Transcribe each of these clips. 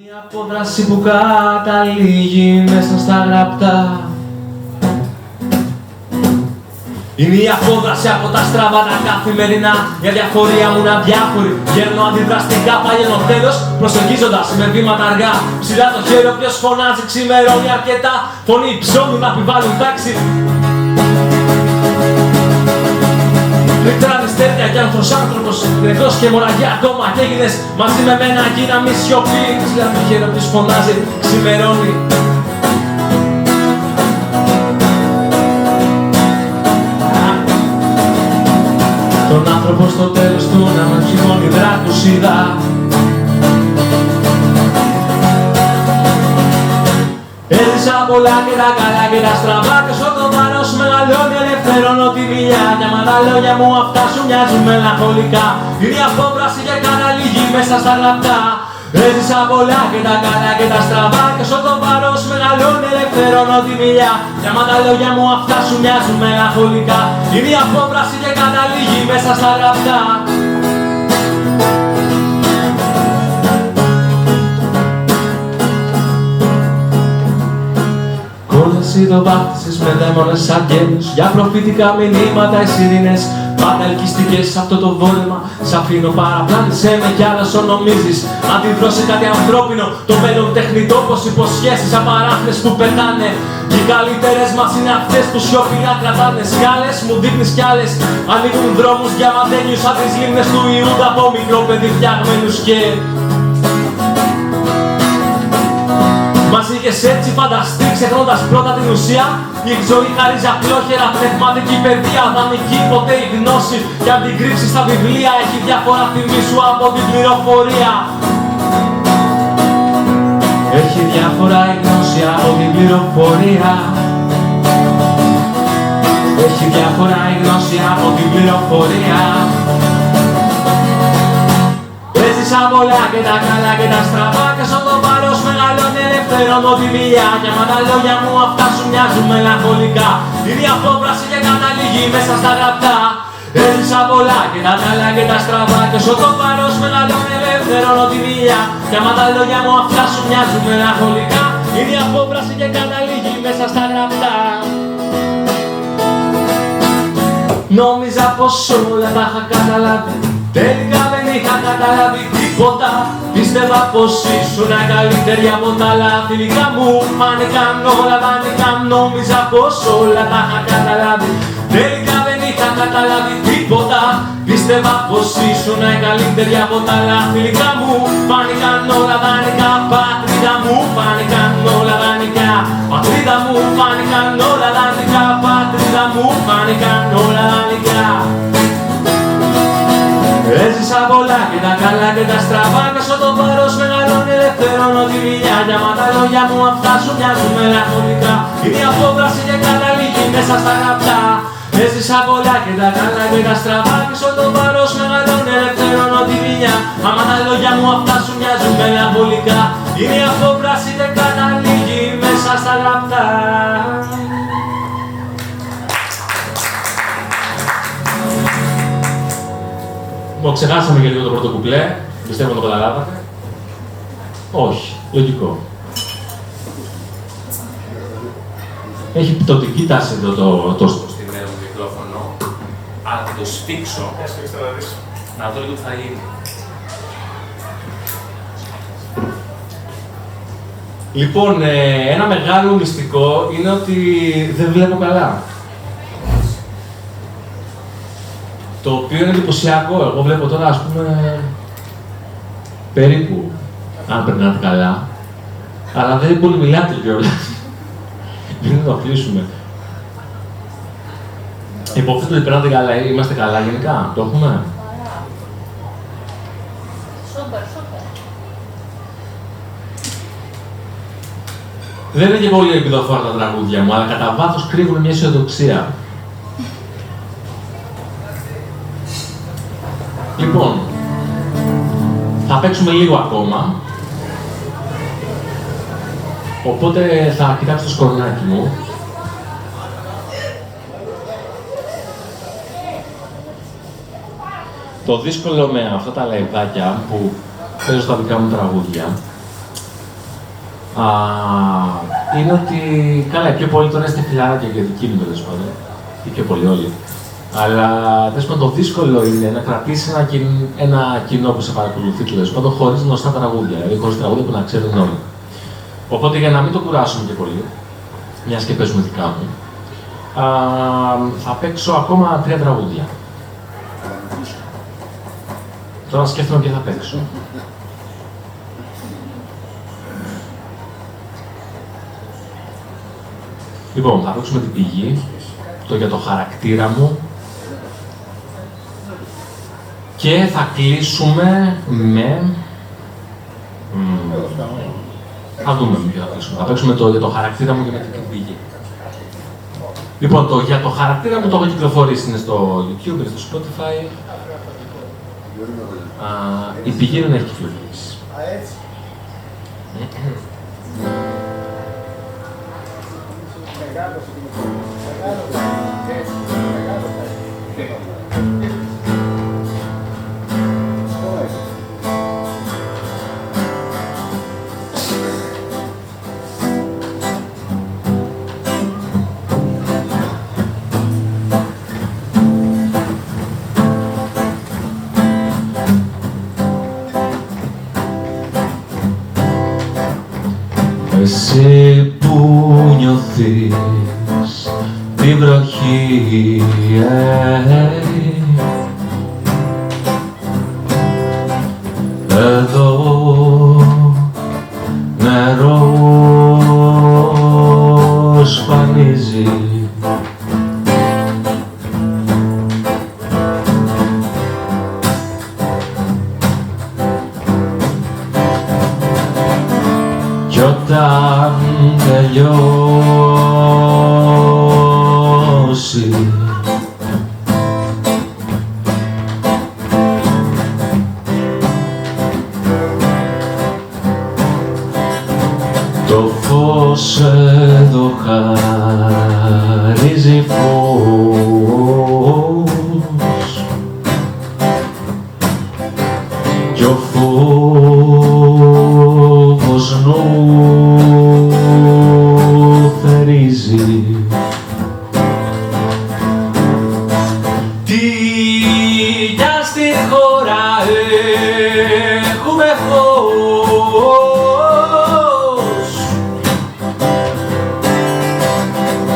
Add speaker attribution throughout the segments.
Speaker 1: Η απόδραση που καταλήγει μέσα στα γραπτά είναι η απόδραση από τα στραβά τα καθημερινά. Για διαφορία μου να διάφορη, γέρνω αντιδραστικά, παγαίνω τέλος, προσεγγίζοντας με βήματα αργά. Ψηλά το χέρι όποιος φωνάζει, ξημερώνει αρκετά. Φωνή ψώνουν να επιβάλλουν τάξη. Λεκτρά μυστέρια κι άνθρωπος, νεκρός και μοραγιά ακόμα κι έγινες μαζί με μένα εκεί να μη σιωπεί. Ψηλά το χέρι όποιος φωνάζει, ξημερώνει. Τον άνθρωπο στο τέλος του να με ψυχώνει δράκουσίδα. Έζησα πολλά και τα καλά και τα στραβά και όσο το βάρος μεγαλώνει ελευθερώνω τη μιλιά. Κι άμα τα λόγια μου αυτά σου μοιάζουν μελαγχολικά, είναι η απόβραση και καταλήγει μέσα στα γραπτά. Έζησα πολλά και τα καλά και τα στραβά και όσο το βάρος μεγαλώνει ελευθερώνω τη μιλιά. Κι άμα τα λόγια μου αυτά σου μοιάζουν μελαγχολικά, είναι η απόβραση και καταλήγει μέσα στα γραπτά. Κόλαση το βάφτισες με δαίμονες αγγέλους, για προφητικά μηνύματα οι σιρήνες. Πάντα ελκυστικές σε αυτό το βόλεμα. Σ' αφήνω παραπλάνησέ με κι άλλα όσο νομίζεις. Αντιδρώ σε κάτι ανθρώπινο, το μέλλον τεχνητό. Πως υποσχέσεις απαράχνες που πετάνε. Οι καλύτερες μας είναι αυτές που σιωπηλά κρατάνε. Σκάλες μου δείχνεις κι άλλες. Ανοίγουν δρόμους διαμαντένιους σαν τις λίμνες του Ιούδα από μικρό παιδί φτιαγμένους και... Μας είχες έτσι φανταστεί, ξεχνώντας πρώτα την ουσία. Η ζωή χαρίζει απλόχερα, πνευματική παιδεία. Δανεική ποτέ η γνώση, κι αν την κρύψεις στα βιβλία. Έχει διαφορά θυμίσου από την πληροφορία. Έχει διαφορά η γνώση από την πληροφορία. Έχει διαφορά η γνώση από την πληροφορία. Έζησα πολλά και τα καλά και τα στραβά και όσο το βάρος μεγαλώνει ελευθερώνω τη μιλιά. Κι άμα τα λόγια μου αυτά σου μοιάζουν μελαγχολικά, είναι η απόβραση και καταλήγει μέσα στα γραπτά. Έζησα πολλά και τα καλά και τα στραβά και όσο το βάρος μεγαλώνει ελευθερώνω τη μιλιά. Κι άμα τα λόγια μου αυτά σου μοιάζουν μελαγχολικά, είναι η απόβραση και καταλήγει μέσα στα γραπτά. Νόμιζα πως όλα τα είχα καταλάβει, τελικά δεν είχα καταλάβει τίποτα. Πίστευα πως ήσουν καλύτερη από τα άλλα. Φιλικά μου φάνηκαν όλα δανεικά. Νόμιζα πως όλα τα είχα καταλάβει, τελικά δεν είχα καταλάβει τίποτα. Πίστευα πως ήσουν καλύτερη από τα άλλα. Φιλικά μου φάνηκαν όλα δανεικά. Πατρίδα μου φάνηκαν όλα δανεικά. Πατρίδα μου φάνηκαν όλα δανεικά. Πατρίδα μου φάνηκαν όλα δανεικά. Έζησα πολλά και τα καλά και τα στραβά και όσο το βάρος μεγαλώνει ελευθερώνω τη μιλιά. Κι άμα τα λόγια μου αυτά σου μοιάζουν μελαγχολικά, είναι η απόβραση και καταλήγει μέσα στα γραπτά. Έζησα πολλά και τα καλά και τα στραβά και όσο το βάρος μεγαλώνει ελευθερώνω τη μιλιά. Άμα τα λόγια μου αυτά σου μοιάζουν μελαγχολικά, είναι η απόβραση και καταλήγει μέσα στα γραπτά. Ξεχάσαμε και λίγο το πρώτο κουπλέ, πιστεύω το καταλάβατε. Όχι, λογικό. Έχει πτωτική τάση εδώ το στημένο μου μικρόφωνο. Αν το σφίξω, να δω λίγο τι θα γίνει. Λοιπόν, ένα μεγάλο μυστικό είναι ότι δεν βλέπω καλά. Το οποίο είναι εντυπωσιακό. Εγώ βλέπω τώρα, ας πούμε, περίπου, αν περνάτε καλά, αλλά δεν πολύ μιλάτε κιόλας. Μην το αφήσουμε. Υποθέτω ότι περνάτε καλά, είμαστε καλά γενικά, το έχουμε.
Speaker 2: Σούπερ, σούπερ.
Speaker 1: Δεν είναι και πολύ επιδοφόρα τα τραγούδια μου, αλλά κατά βάθος κρύβουν μια αισιοδοξία. Λοιπόν, θα παίξουμε λίγο ακόμα, οπότε θα κοιτάξω το σκορνάκι μου. Το δύσκολο με αυτά τα λαϊβάκια που παίζω στα δικά μου τραγούδια είναι ότι, καλά, πιο πολύ τώρα είστε φιλαράκια και δική μου τέλος πάντων, ή πιο πολύ όλοι. Αλλά τέλος πάντων το δύσκολο είναι να κρατήσει ένα κοινό που σε παρακολουθεί τέλος πάντων χωρίς γνωστά τραγούδια, δηλαδή χωρίς τραγούδια που να ξέρουν όλοι. Οπότε για να μην το κουράσουμε και πολύ, μιας και παίζουμε δικά μου, θα παίξω ακόμα 3 τραγούδια. Τώρα σκέφτομαι ποια θα παίξω. Λοιπόν, θα παίξουμε την πηγή, το για το χαρακτήρα μου και θα κλείσουμε με... θα δούμε με ποιο θα παίξουμε. Θα παίξουμε το για το χαρακτήρα μου και με την πηγή. Λοιπόν, το για το χαρακτήρα μου το έχω κυκλοφορήσει, είναι στο YouTube, είναι στο Spotify. Η πηγή δεν έχει κυκλοφορήσει. Εσύ που νιώθεις τη βροχή, εδώ νερό σπανίζει. Κι όταν τελειώσει το φως εδώ χαρίζει φως κι ο φόβος θερίζει. Τι κι αν στη χώρα έχουμε φως,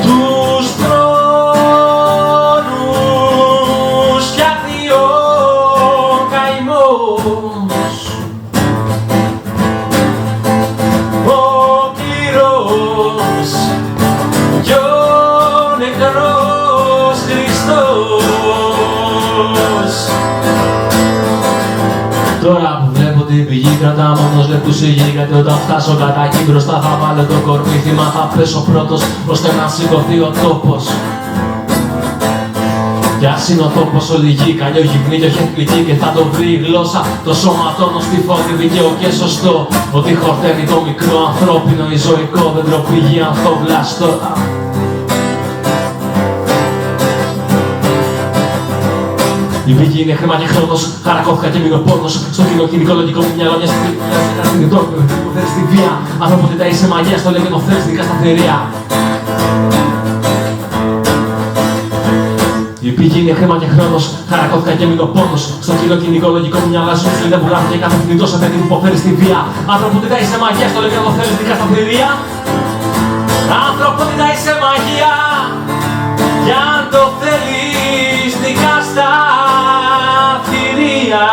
Speaker 1: τους θρόνους φτιάχνει ο καημός, ο κληρός κι ο νεκρός Χριστός. Τώρα που βλέπω την πηγή κρατάω μόνος λεπτούς η γη, γιατί όταν φτάσω κατά εκεί μπροστά θα βάλω το κορμί, θύμα θα πέσω πρώτος ώστε να σηκωθεί ο τόπος. Κι ας είναι ο τόπος όλη γη, καλλιό γυμνή και όχι εκπληκτή και θα το βρει η γλώσσα. Το σωματώνω στη φωνή δικαίω και σωστό, ότι χορταίνει το μικρό ανθρώπινο η ζωικό δέντρο πηγή ανθοβλαστό. Η πηγή είναι χρήμα και χρόνος, χαρακώθηκα και μείνω πόνος. Στο κοινό λογικό μου μυαλό μια στιγμή στην τρόπο που θέλεις τη βία. Ανθρωπότητα είσαι μαγεία, στο λέγε το θέλεις δικά στα θηρία. Η πηγή είναι χρήμα και χρόνος, χαρακώθηκα και μείνω πόνος. Στο κοινό λογικό μου μυαλό σου σελίδα που γράφει και κάθε θνητό σε παιδί που υποφέρει στη βία. Ανθρωπότητα είσαι μαγεία, στο λέγε το θέλεις δικά στα θηρία. Ανθρωπότητα είσαι μαγεία, κι αν το θέλεις δικά στα θηρία.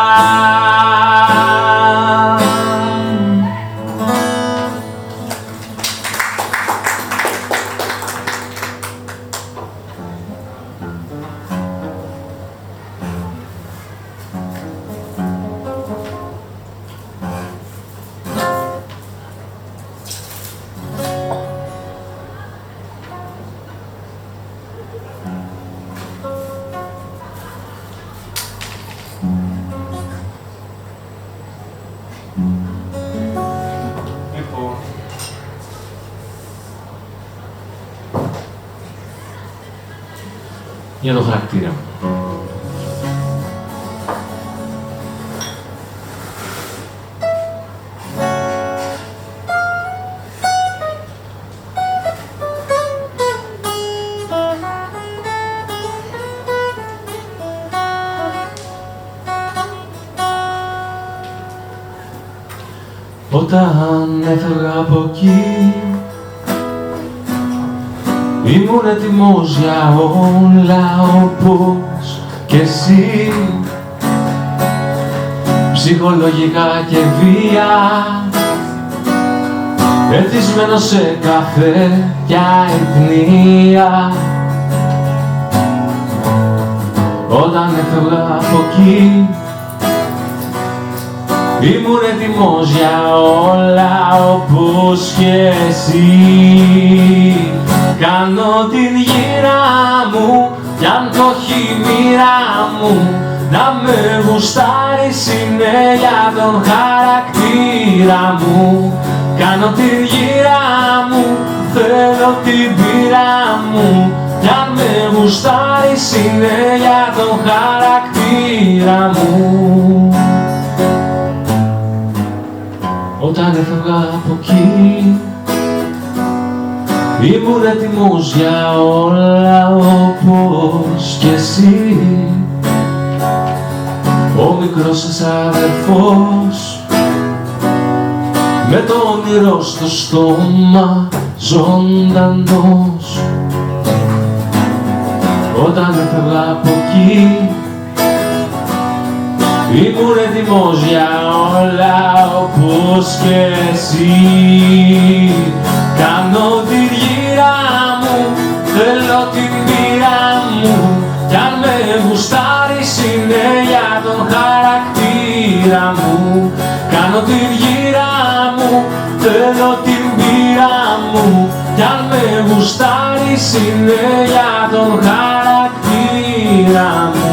Speaker 1: Για το χαρακτήρα μου. Όταν έφευγα από εκεί ήμουν έτοιμος για όλα όπως κι εσύ. Ψυχολογικά και βία, εθισμένος σε καφέ για αιπνία. Όταν έφευγα από εκεί ήμουν έτοιμος για όλα όπως και εσύ. Κάνω την γύρα μου κι αν το έχει η μοίρα μου να με γουστάρεις είναι για τον χαρακτήρα μου. Κάνω την γύρα μου, θέλω την πείρα μου κι αν με γουστάρεις είναι για τον χαρακτήρα μου. Όταν έφευγα από εκεί ήμουν έτοιμος για όλα όπως κι εσύ. Ο μικρός σας αδερφός με το όνειρο στο στόμα ζωντανός. Όταν έφευγα από εκεί ήμουν έτοιμος για όλα όπως και εσύ. Κάνω την γύρα μου, θέλω την πείρα μου κι αν με γουστάρεις είναι για τον χαρακτήρα μου. Κάνω την γύρα μου, θέλω την πείρα μου κι αν με γουστάρεις είναι για τον χαρακτήρα μου.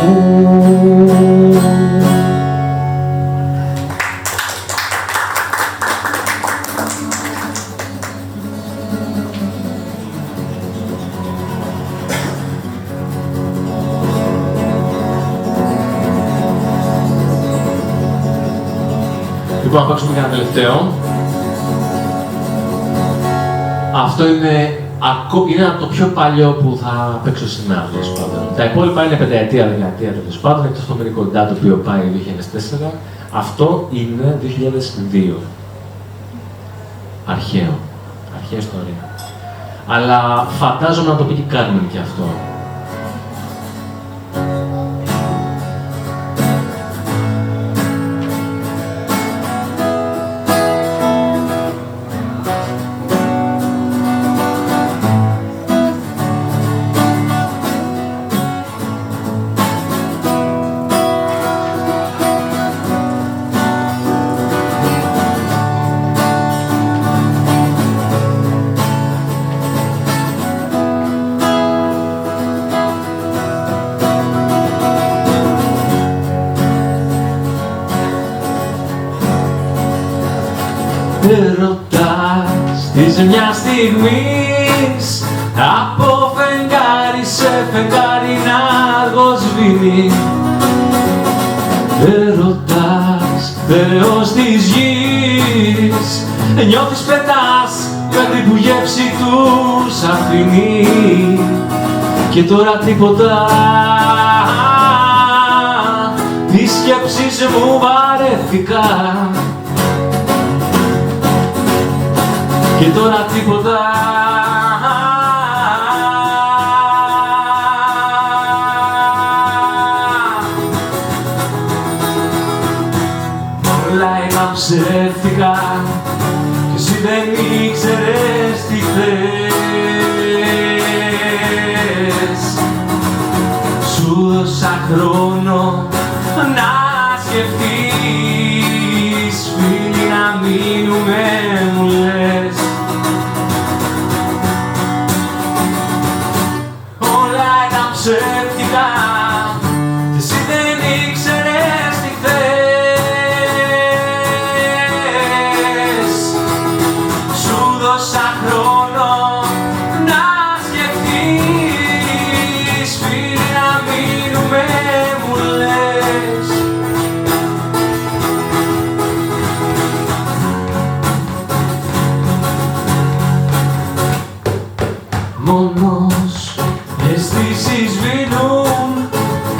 Speaker 1: Λοιπόν, να παίξουμε και ένα τελευταίο. Αυτό είναι από το πιο παλιό που θα παίξω σήμερα, τέλος πάντων. Τα υπόλοιπα είναι πενταετία, δεκαετία, τέλος πάντων, εκτός το μερικό κοντά το οποίο πάει 2004. Αυτό είναι 2002. Αρχαία ιστορία. Αλλά φαντάζομαι να το πει και η Κάρμεν και αυτό. Ρωτάς της μιας στιγμής από φεγγάρι σε φεγγάρι να αργοσβήνει. Ρωτάς Θεός της γης, νιώθεις πετάς μέχρι που γεύση τους αφήνει. Και τώρα τίποτα, τις σκέψεις μου βαρέθηκα. Και τώρα τίποτα, όλα ήταν ψεύτικα κι εσύ δεν ήξερες τι θες. Σου δώσα χρόνο να σκεφτείς, φίλοι να μείνουμε μου λες. Ψεύτικα κι εσύ δεν ήξερες τι θες. Σου δώσα χρόνο να σκεφτείς, φίλοι να μείνουμε μου λες. Μόνος αισθήσεις σβήνουν,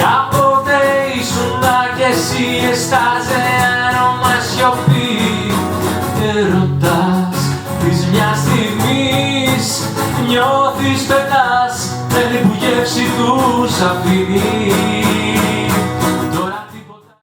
Speaker 1: κάποτε ήσουν κι εσύ εστάζε άρωμα σιωπή. τις πετάς, θέλει που γεύση τους αφήνει.